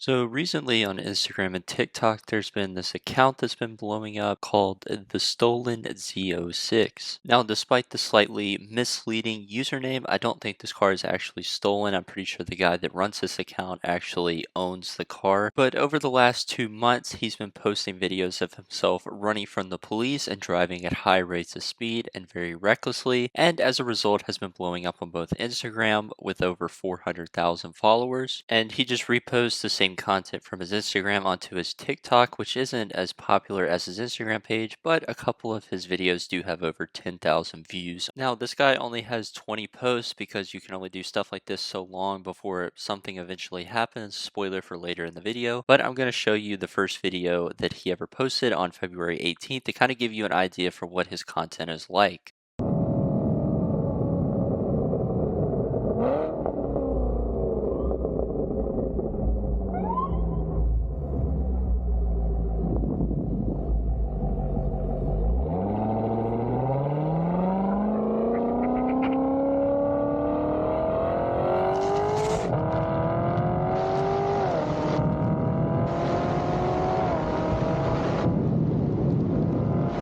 So recently on Instagram and TikTok, there's been this account that's been blowing up called the Stolen Z06. Now, despite the slightly misleading username, I don't think this car is actually stolen. I'm pretty sure the guy that runs this account actually owns the car. But over the last 2 months, he's been posting videos of himself running from the police and driving at high rates of speed and very recklessly. And as a result, has been blowing up on both Instagram with over 400,000 followers. And he just reposts the same content from his Instagram onto his TikTok, which isn't as popular as his Instagram page, but a couple of his videos do have over 10,000 views. Now, this guy only has 20 posts because you can only do stuff like this so long before something eventually happens. Spoiler for later in the video, but I'm going to show you the first video that he ever posted on February 18th to kind of give you an idea for what his content is like.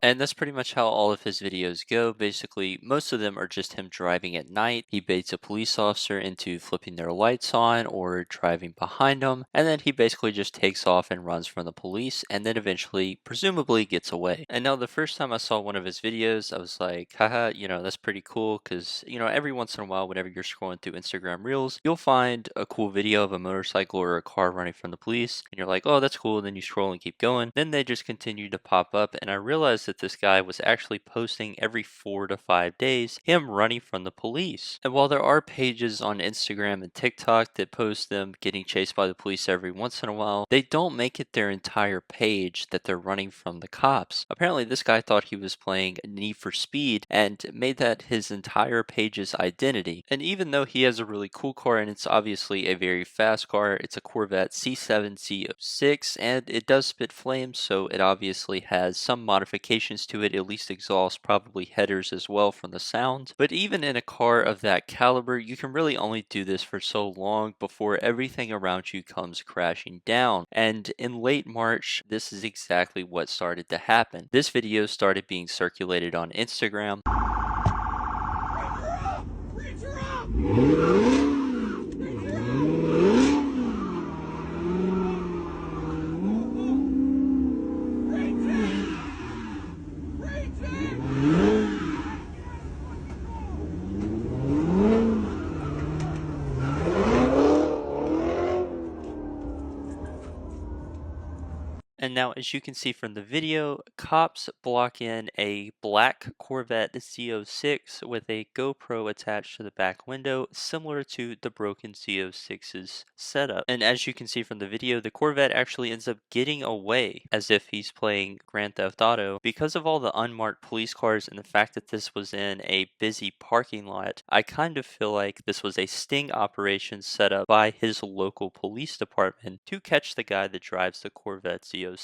And that's pretty much how all of his videos go. Basically, most of them are just him driving at night. He baits a police officer into flipping their lights on or driving behind them. And then he basically just takes off and runs from the police and then eventually, presumably, gets away. And now, the first time I saw one of his videos, I was like, haha, that's pretty cool. Because, every once in a while, whenever you're scrolling through Instagram Reels, you'll find a cool video of a motorcycle or a car running from the police. And you're like, oh, that's cool. And then you scroll and keep going. Then they just continue to pop up. And I realized that this guy was actually posting every 4 to 5 days him running from the police. And while there are pages on Instagram and TikTok that post them getting chased by the police every once in a while, they don't make it their entire page that they're running from the cops. Apparently, this guy thought he was playing Need for Speed and made that his entire page's identity. And even though he has a really cool car and it's obviously a very fast car, it's a Corvette C7 Z06 and it does spit flames, so it obviously has some modifications to it, at least exhaust, probably headers as well from the sound. But even in a car of that caliber, you can really only do this for so long before everything around you comes crashing down. And in late March, this is exactly what started to happen. This video started being circulated on Instagram. And now, as you can see from the video, cops block in a black Corvette Z06 with a GoPro attached to the back window, similar to the broken Z06's setup. And as you can see from the video, the Corvette actually ends up getting away as if he's playing Grand Theft Auto. Because of all the unmarked police cars and the fact that this was in a busy parking lot, I kind of feel like this was a sting operation set up by his local police department to catch the guy that drives the Corvette Z06.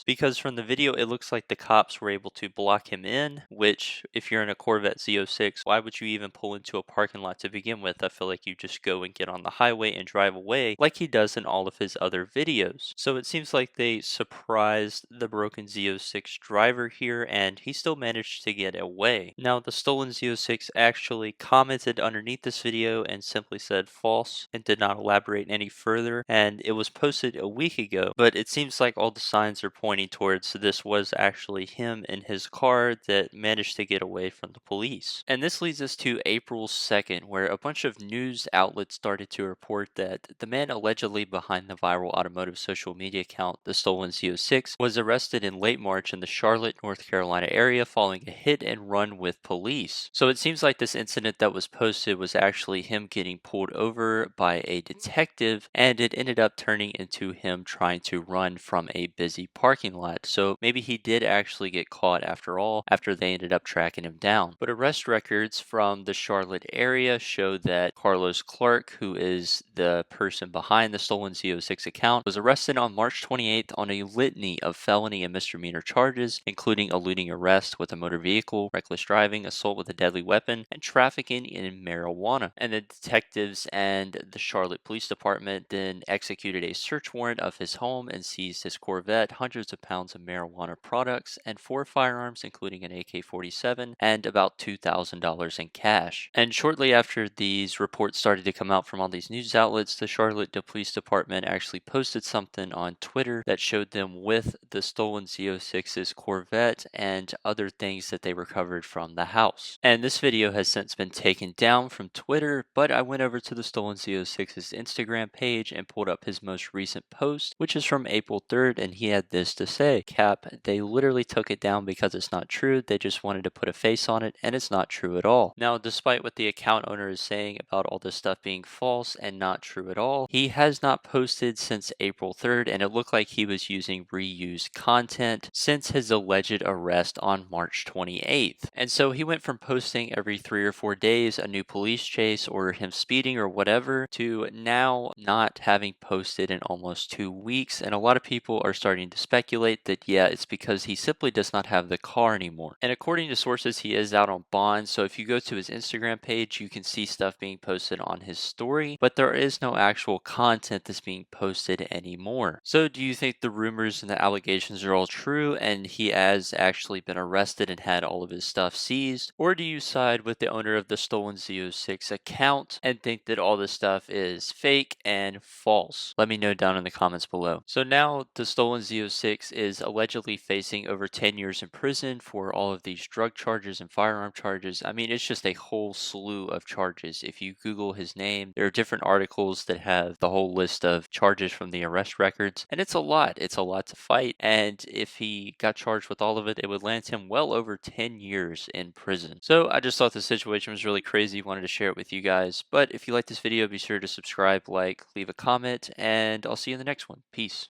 Because from the video it looks like the cops were able to block him in, which if you're in a Corvette Z06, why would you even pull into a parking lot to begin with? I feel like you just go and get on the highway and drive away like he does in all of his other videos. So it seems like they surprised the broken Z06 driver here and he still managed to get away. Now, the stolen Z06 actually commented underneath this video and simply said false and did not elaborate any further, and it was posted a week ago, but it seems like all the signs are pointing towards this was actually him in his car that managed to get away from the police. And this leads us to April 2nd, where a bunch of news outlets started to report that the man allegedly behind the viral automotive social media account, the Stolen Z06, was arrested in late March in the Charlotte, North Carolina area following a hit and run with police. So it seems like this incident that was posted was actually him getting pulled over by a detective, and it ended up turning into him trying to run from a busy parking lot. So maybe he did actually get caught after all, after they ended up tracking him down. But arrest records from the Charlotte area show that Carlos Clark, who is the person behind the Stolen Z06 account, was arrested on March 28th on a litany of felony and misdemeanor charges, including eluding arrest with a motor vehicle, reckless driving, assault with a deadly weapon, and trafficking in marijuana. And the detectives and the Charlotte Police Department then executed a search warrant of his home and seized his Corvette, hundreds of pounds of marijuana products, and 4 firearms, including an AK-47, and about $2,000 in cash. And shortly after these reports started to come out from all these news outlets, the Charlotte Police Department actually posted something on Twitter that showed them with the stolen Z06's Corvette and other things that they recovered from the house. And this video has since been taken down from Twitter, but I went over to the Stolen Z06's Instagram page and pulled up his most recent post, which is from April 3rd, and he had this to say: Cap, they literally took it down because it's not true. They just wanted to put a face on it, and it's not true at all. Now, despite what the account owner is saying about all this stuff being false and not true at all, he has not posted since April 3rd, and it looked like he was using reused content since his alleged arrest on March 28th. And so he went from posting every 3 or 4 days a new police chase or him speeding or whatever to now not having posted in almost 2 weeks. And a lot of people are starting to speculate that, yeah, it's because he simply does not have the car anymore. And according to sources, he is out on bond. So if you go to his Instagram page, you can see stuff being posted on his story, but there is no actual content that's being posted anymore. So do you think the rumors and the allegations are all true and he has actually been arrested and had all of his stuff seized? Or do you side with the owner of the Stolen Z06 account and think that all this stuff is fake and false? Let me know down in the comments below. So now the Stolen Z06 is allegedly facing over 10 years in prison for all of these drug charges and firearm charges. I mean, it's just a whole slew of charges. If you Google his name, there are different articles that have the whole list of charges from the arrest records, and it's a lot. It's a lot to fight, and if he got charged with all of it, it would land him well over 10 years in prison. So I just thought the situation was really crazy. Wanted to share it with you guys. But if you like this video, be sure to subscribe, like, leave a comment, and I'll see you in the next one. Peace.